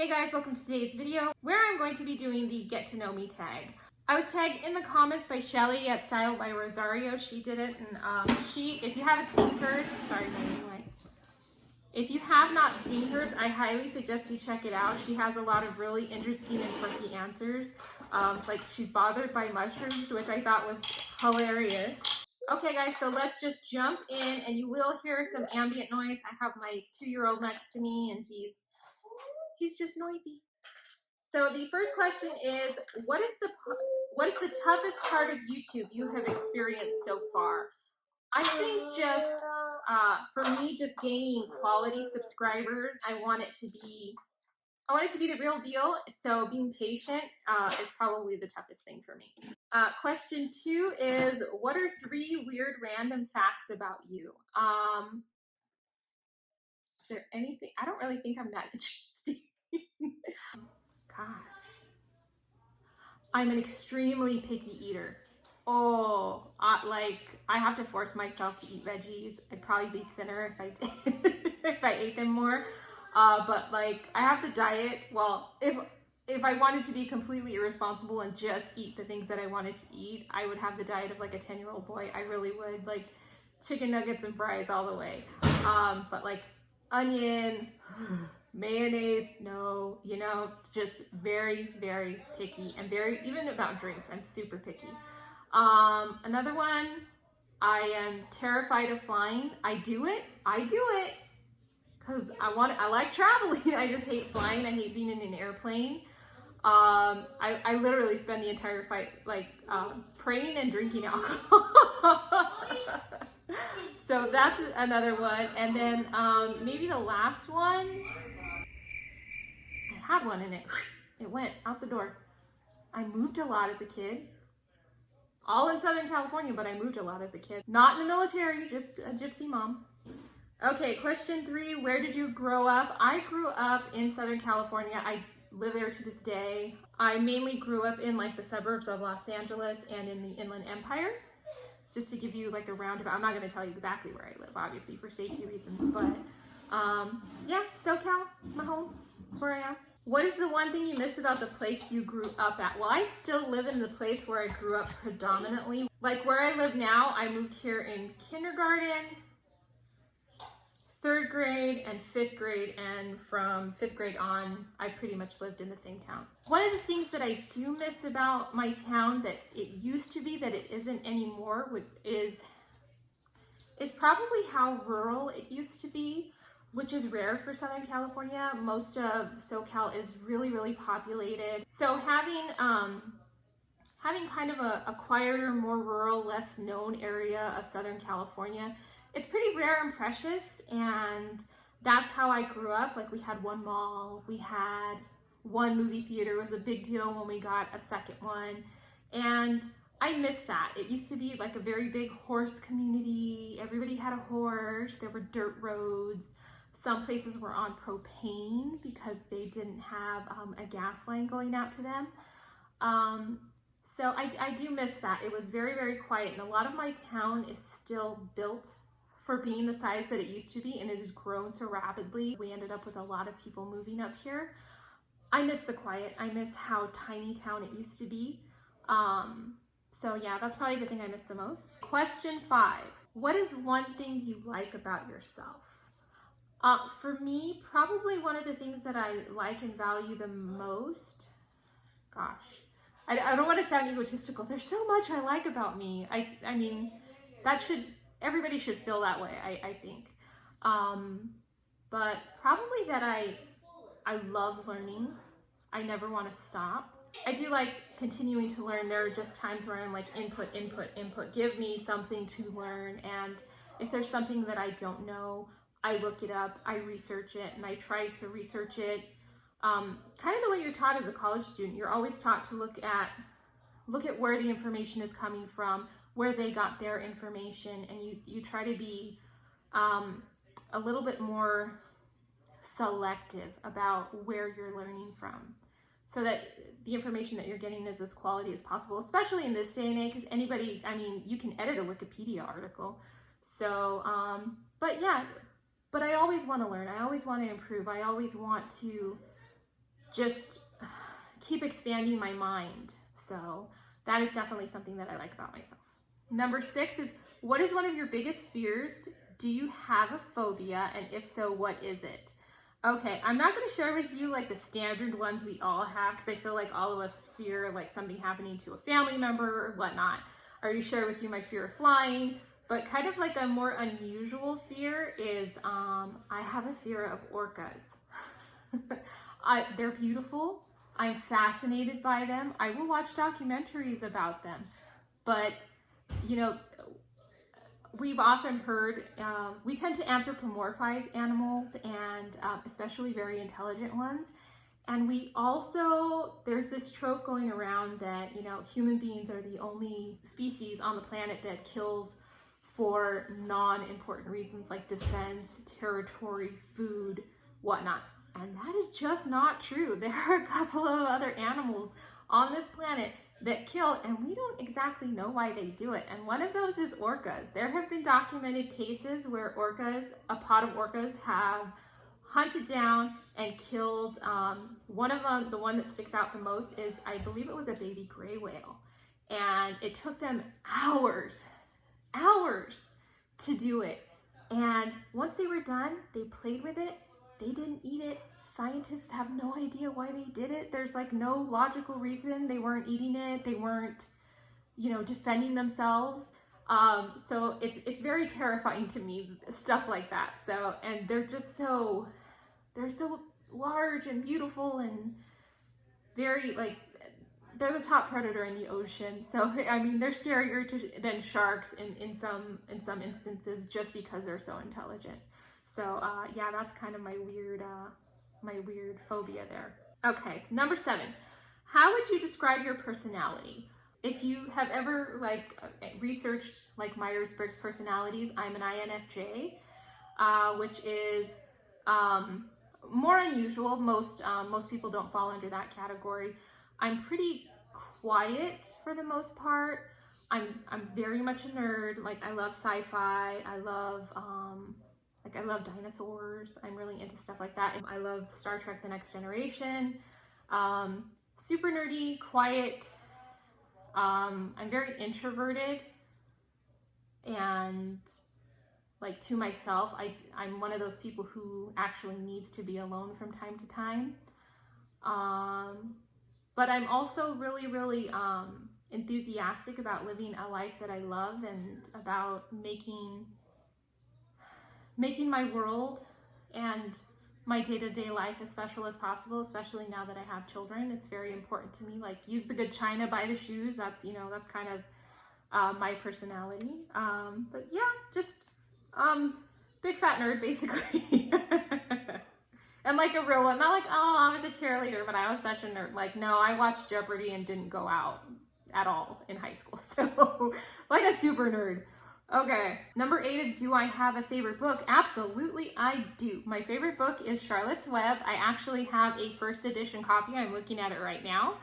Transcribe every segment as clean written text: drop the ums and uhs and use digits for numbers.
Hey guys, welcome to today's video where I'm going to be doing the Get to Know Me tag. I was tagged in the comments by Shelly at Style by Rosario. She did it, and if you haven't seen hers, sorry, if you have not seen hers, I highly suggest you check it out. She has a lot of really interesting and quirky answers. Like she's bothered by mushrooms, which I thought was hilarious. Okay guys, so let's just jump in, and you will hear some ambient noise. I have my 2-year-old next to me, and he's just noisy. So the first question is, what is the toughest part of YouTube you have experienced so far? I think just for me, just gaining quality subscribers. I want it to be the real deal. So being patient is probably the toughest thing for me. Question 2 is, what are 3 weird random facts about you? Is there anything? I don't really think I'm that interesting. Gosh. I'm an extremely picky eater. Oh, I have to force myself to eat veggies. I'd probably be thinner if I did, if I ate them more. But like, I have the diet. Well, if I wanted to be completely irresponsible and just eat the things that I wanted to eat, I would have the diet of like a 10-year-old boy. I really would, like chicken nuggets and fries all the way. But like onion, mayonnaise, no, just very, very picky, and even about drinks, I'm super picky. Another one, I am terrified of flying. I do it because I like traveling. I just hate flying. I hate being in an airplane. I literally spend the entire flight praying and drinking alcohol. So that's another one. And then maybe the last one, I had one and it went out the door. I moved a lot as a kid. All in Southern California, but I moved a lot as a kid. Not in the military, just a gypsy mom. Okay, question 3, where did you grow up? I grew up in Southern California. I live there to this day. I mainly grew up in like the suburbs of Los Angeles and in the Inland Empire. Just to give you like a roundabout, I'm not gonna tell you exactly where I live, obviously for safety reasons, but yeah, SoCal, it's my home, it's where I am. What is the one thing you miss about the place you grew up at? Well, I still live in the place where I grew up predominantly. Like where I live now, I moved here in kindergarten, 3rd grade, and 5th grade, and from 5th grade on, I pretty much lived in the same town. One of the things that I do miss about my town that it used to be that it isn't anymore is probably how rural it used to be, which is rare for Southern California. Most of SoCal is really, really populated. So having kind of a quieter, more rural, less known area of Southern California, it's pretty rare and precious, and that's how I grew up. Like we had one mall, we had one movie theater. It was a big deal when we got a second one, and I miss that. It used to be like a very big horse community. Everybody had a horse. There were dirt roads. Some places were on propane because they didn't have a gas line going out to them. So I do miss that. It was very, very quiet, and a lot of my town is still built for being the size that it used to be, and it has grown so rapidly. We ended up with a lot of people moving up here. I miss the quiet. I miss how tiny town it used to be. So yeah, that's probably the thing I miss the most. Question 5, what is one thing you like about yourself? For me, probably one of the things that I like and value the most, gosh, I don't want to sound egotistical. There's so much I like about me. I mean, everybody should feel that way, I think. But probably that I love learning. I never want to stop. I do like continuing to learn. There are just times where I'm like input. Give me something to learn. And if there's something that I don't know, I look it up, I research it, and I try to research it kind of the way you're taught as a college student. You're always taught to look at where the information is coming from, where they got their information, and you try to be a little bit more selective about where you're learning from, so that the information that you're getting is as quality as possible, especially in this day and age, because anybody, I mean, you can edit a Wikipedia article. So, but yeah, but I always want to learn. I always want to improve. I always want to just keep expanding my mind. So that is definitely something that I like about myself. Number 6 is, what is one of your biggest fears? Do you have a phobia? And if so, what is it? Okay, I'm not going to share with you like the standard ones we all have, because I feel like all of us fear like something happening to a family member or whatnot. I already shared with you my fear of flying, but kind of like a more unusual fear is I have a fear of orcas. They're beautiful. I'm fascinated by them. I will watch documentaries about them, but you know, we've often heard, we tend to anthropomorphize animals, and especially very intelligent ones. And we also, there's this trope going around that, you know, human beings are the only species on the planet that kills for non-important reasons like defense, territory, food, whatnot. And that is just not true. There are a couple of other animals on this planet that kill, and we don't exactly know why they do it. And one of those is orcas. There have been documented cases where orcas, a pod of orcas, have hunted down and killed. One of them, the one that sticks out the most, is I believe it was a baby gray whale. And it took them hours to do it. And once they were done, they played with it. They didn't eat it. Scientists have no idea why they did it. There's like no logical reason. They weren't eating it. They weren't, you know, defending themselves. So it's very terrifying to me, stuff like that. So, and they're so large and beautiful and very like, they're the top predator in the ocean. So, I mean, they're scarier than sharks in some instances, just because they're so intelligent. So, yeah, that's kind of my weird phobia there. Okay, so number 7, how would you describe your personality? If you have ever like researched like Myers-Briggs personalities, I'm an INFJ, which is more unusual. Most people don't fall under that category. I'm pretty quiet for the most part. I'm very much a nerd. Like, I love sci-fi. I love dinosaurs. I'm really into stuff like that. I love Star Trek: The Next Generation. Super nerdy, quiet. I'm very introverted, and like to myself, I'm one of those people who actually needs to be alone from time to time. But I'm also really, really enthusiastic about living a life that I love, and about making my world and my day-to-day life as special as possible, especially now that I have children. It's very important to me. Like, use the good china, buy the shoes. That's, you know, that's kind of my personality. But yeah, just big fat nerd, basically. And like a real one, not like, oh, I was a cheerleader, but I was such a nerd. Like, no, I watched Jeopardy and didn't go out at all in high school. So, like a super nerd. Okay, number 8 is, do I have a favorite book? Absolutely, I do. My favorite book is Charlotte's Web. I actually have a first edition copy. I'm looking at it right now.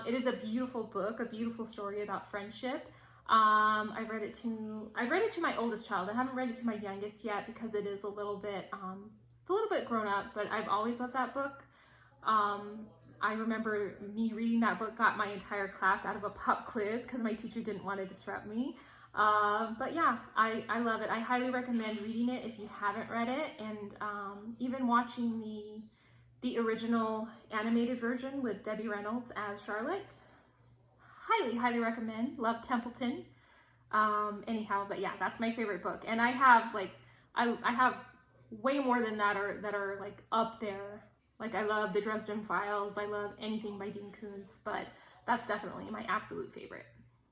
It is a beautiful book, a beautiful story about friendship. I've read it to my oldest child. I haven't read it to my youngest yet, because it is a little bit grown up, but I've always loved that book. I remember me reading that book got my entire class out of a pop quiz because my teacher didn't want to disrupt me. But yeah, I love it. I highly recommend reading it if you haven't read it, and even watching the original animated version with Debbie Reynolds as Charlotte. Highly, highly recommend. Love Templeton. Anyhow, but yeah, that's my favorite book. And I have like, I have way more than that are like up there. Like, I love the Dresden Files. I love anything by Dean Koontz, but that's definitely my absolute favorite.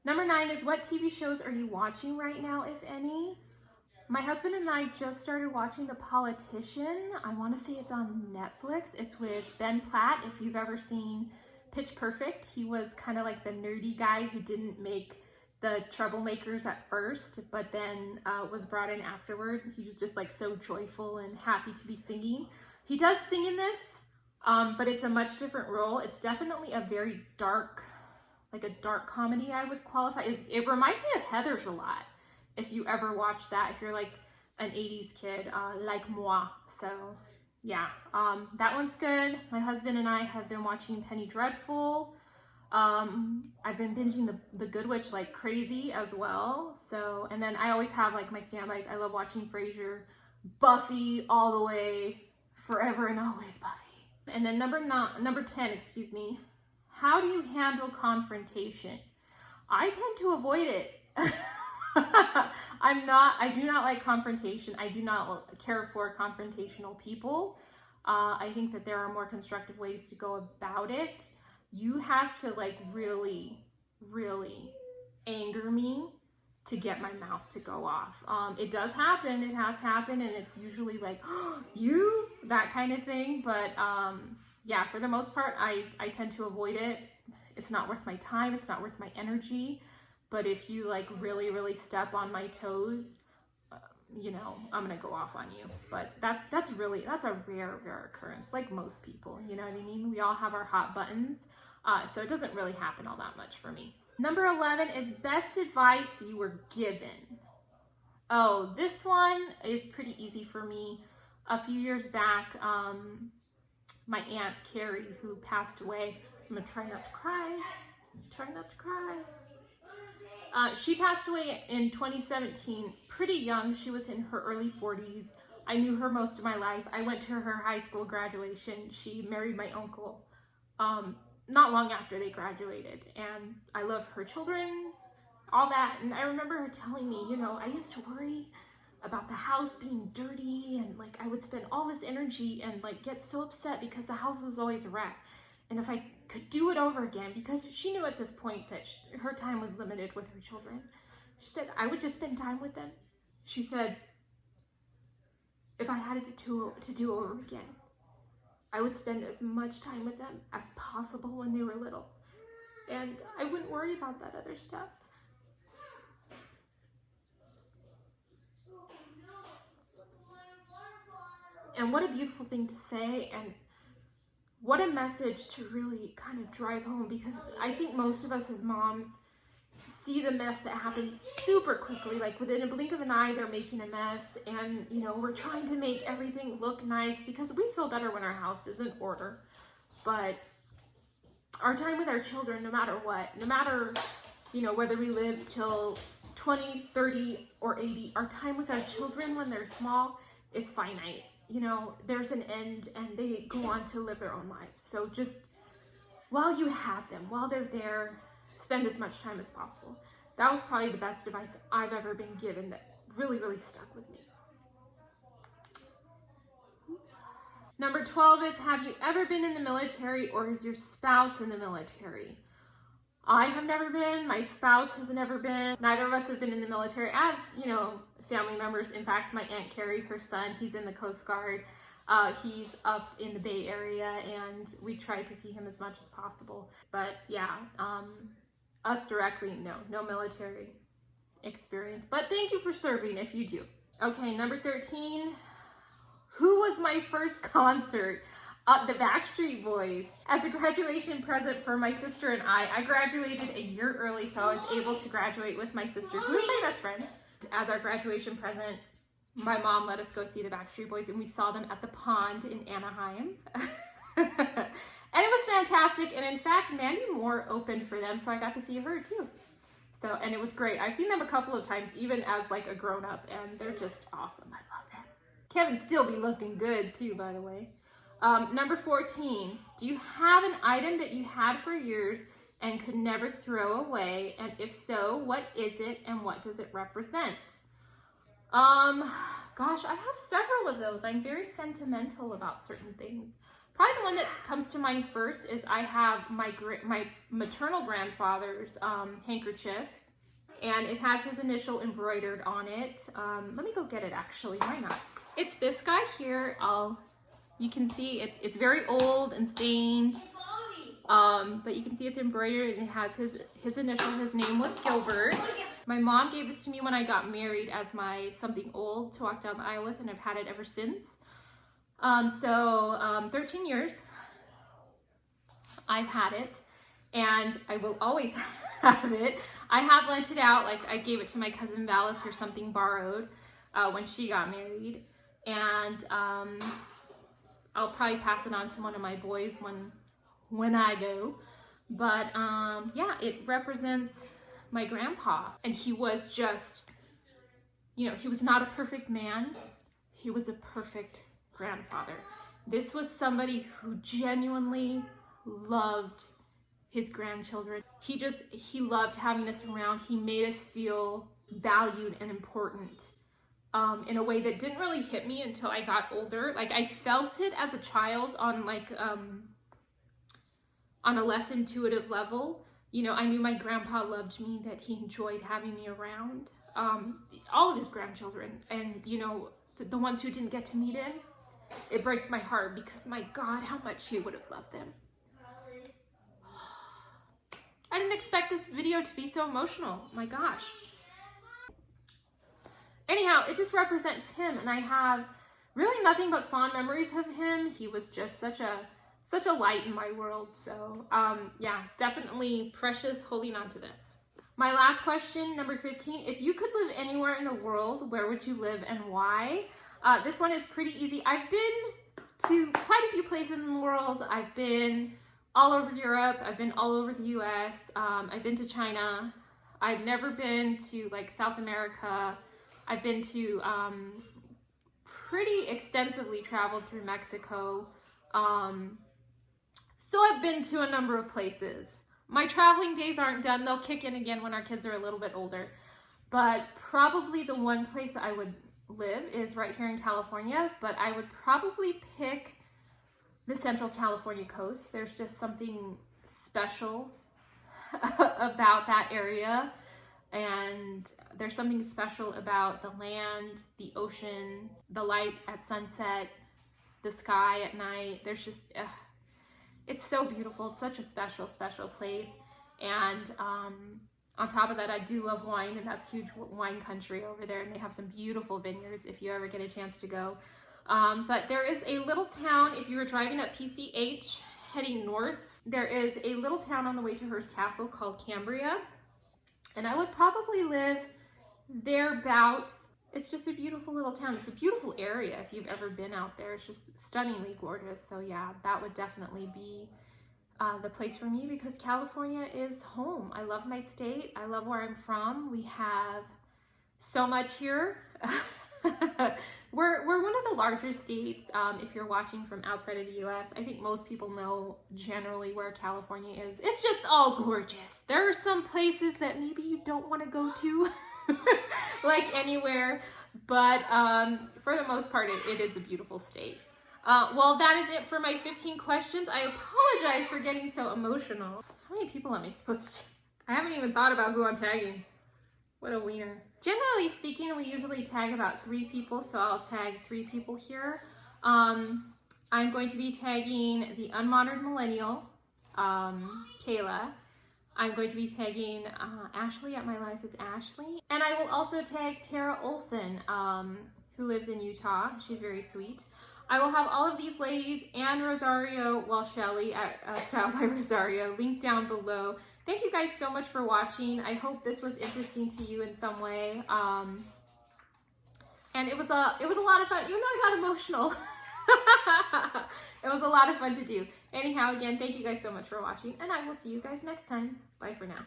Number 9 is, what TV shows are you watching right now, if any? My husband and I just started watching The Politician. I want to say it's on Netflix. It's with Ben Platt. If you've ever seen Pitch Perfect, he was kind of like the nerdy guy who didn't make the troublemakers at first, but then was brought in afterward. He was just like so joyful and happy to be singing. He does sing in this, but it's a much different role. It's definitely a very dark, like a dark comedy, I would qualify. It reminds me of Heathers a lot, if you ever watched that, if you're like an 80s kid, like moi. So yeah, that one's good. My husband and I have been watching Penny Dreadful. I've been binging the Good Witch like crazy as well. So, and then I always have like my standbys. I love watching Frasier, Buffy all the way, forever and always Buffy. And then number 10, excuse me. How do you handle confrontation? I tend to avoid it. I do not like confrontation. I do not care for confrontational people. I think that there are more constructive ways to go about it. You have to like really, really anger me to get my mouth to go off. It does happen. It has happened, and it's usually like, oh, you, that kind of thing. But yeah, for the most part, I tend to avoid it. It's not worth my time. It's not worth my energy. But if you like really, really step on my toes, you know, I'm gonna go off on you. But that's a rare occurrence, like most people, you know what I mean? We all have our hot buttons, so it doesn't really happen all that much for me. Number 11 is best advice you were given. Oh, this one is pretty easy for me. A few years back, my Aunt Carrie, who passed away, I'm gonna try not to cry, she passed away in 2017, pretty young. She was in her early 40s. I knew her most of my life. I went to her high school graduation. She married my uncle not long after they graduated. And I love her children, all that. And I remember her telling me, you know, I used to worry about the house being dirty, and like I would spend all this energy and like get so upset because the house was always a wreck. And if I could do it over again, because she knew at this point that her time was limited with her children, she said, I would just spend time with them. She said, if I had it to do over again, I would spend as much time with them as possible when they were little. And I wouldn't worry about that other stuff. And what a beautiful thing to say, and what a message to really kind of drive home, because I think most of us as moms see the mess that happens super quickly. Like within a blink of an eye, they're making a mess, and you know, we're trying to make everything look nice because we feel better when our house is in order. But our time with our children, no matter what, no matter, you know, whether we live till 20, 30, or 80, our time with our children when they're small is finite. You know, there's an end, and they go on to live their own lives. So just while you have them, while they're there, spend as much time as possible. That was probably the best advice I've ever been given that really, really stuck with me. Number 12 is, have you ever been in the military, or is your spouse in the military? I have never been. My spouse has never been. Neither of us have been in the military. I have, you know, family members. In fact, my Aunt Carrie, her son, he's in the Coast Guard. He's up in the Bay Area, and we try to see him as much as possible. But yeah, us directly, no military experience. But thank you for serving if you do. Okay, number 13. Who was my first concert? The Backstreet Boys. As a graduation present for my sister and I graduated a year early, so I was able to graduate with my sister, who is my best friend. As our graduation present, my mom let us go see the Backstreet Boys, and we saw them at the Pond in Anaheim. And it was fantastic, and in fact, Mandy Moore opened for them, so I got to see her too. So, and it was great. I've seen them a couple of times, even as like a grown-up, and they're just awesome. I love them. Kevin still be looking good too, by the way. Number 14, do you have an item that you had for years and could never throw away? And if so, what is it and what does it represent? Gosh, I have several of those. I'm very sentimental about certain things. Probably the one that comes to mind first is I have my maternal grandfather's handkerchief, and it has his initial embroidered on it. Let me go get it actually, why not? It's this guy here. You can see it's very old and stained, but you can see it's embroidered, and it has his initial. His name was Gilbert. My mom gave this to me when I got married as my something old to walk down the aisle with, and I've had it ever since. 13 years I've had it, and I will always have it. I have lent it out, like I gave it to my cousin Valis for something borrowed when she got married, and I'll probably pass it on to one of my boys when I go. But yeah, it represents my grandpa. And he was just, you know, he was not a perfect man. He was a perfect grandfather. This was somebody who genuinely loved his grandchildren. He loved having us around. He made us feel valued and important in a way that didn't really hit me until I got older. Like, I felt it as a child on like, on a less intuitive level. You know, I knew my grandpa loved me, that he enjoyed having me around. All of his grandchildren, and you know, the ones who didn't get to meet him, it breaks my heart because my God, how much he would have loved them. I didn't expect this video to be so emotional. My gosh. Anyhow, it just represents him, and I have really nothing but fond memories of him. He was just such a light in my world. So yeah, definitely precious holding on to this. My last question, number 15, if you could live anywhere in the world, where would you live and why? This one is pretty easy. I've been to quite a few places in the world. I've been all over Europe. I've been all over the US. I've been to China. I've never been to like South America. I've been to pretty extensively traveled through Mexico. So I've been to a number of places. My traveling days aren't done. They'll kick in again when our kids are a little bit older. But probably the one place I would live is right here in California, but I would probably pick the Central California coast. There's just something special about that area, and there's something special about the land, the ocean, the light at sunset, the sky at night. There's just, it's so beautiful. It's such a special, special place. And on top of that, I do love wine, and that's huge wine country over there, and they have some beautiful vineyards if you ever get a chance to go. But there is a little town, if you were driving up PCH heading north, there is a little town on the way to Hearst Castle called Cambria, and I would probably live thereabouts. It's just a beautiful little town. It's a beautiful area if you've ever been out there. It's just stunningly gorgeous. So yeah, that would definitely be the place for me, because California is home. I love my state. I love where I'm from. We have so much here. We're one of the larger states. If you're watching from outside of the US, I think most people know generally where California is. It's just all gorgeous. There are some places that maybe you don't want to go to, like anywhere, but for the most part, it is a beautiful state. Well, that is it for my 15 questions. I apologize for getting so emotional. How many people am I supposed to? I haven't even thought about who I'm tagging. What a wiener. Generally speaking, we usually tag about 3 people, so I'll tag 3 people here. I'm going to be tagging the Unmodern Millennial, Kayla. I'm going to be tagging Ashley at My Life is Ashley. And I will also tag Tara Olson, who lives in Utah. She's very sweet. I will have all of these ladies and Rosario, well, Shelly at Style by Rosario, linked down below. Thank you guys so much for watching. I hope this was interesting to you in some way. And it was a lot of fun, even though I got emotional. It was a lot of fun to do. Anyhow, again, thank you guys so much for watching, and I will see you guys next time. Bye for now.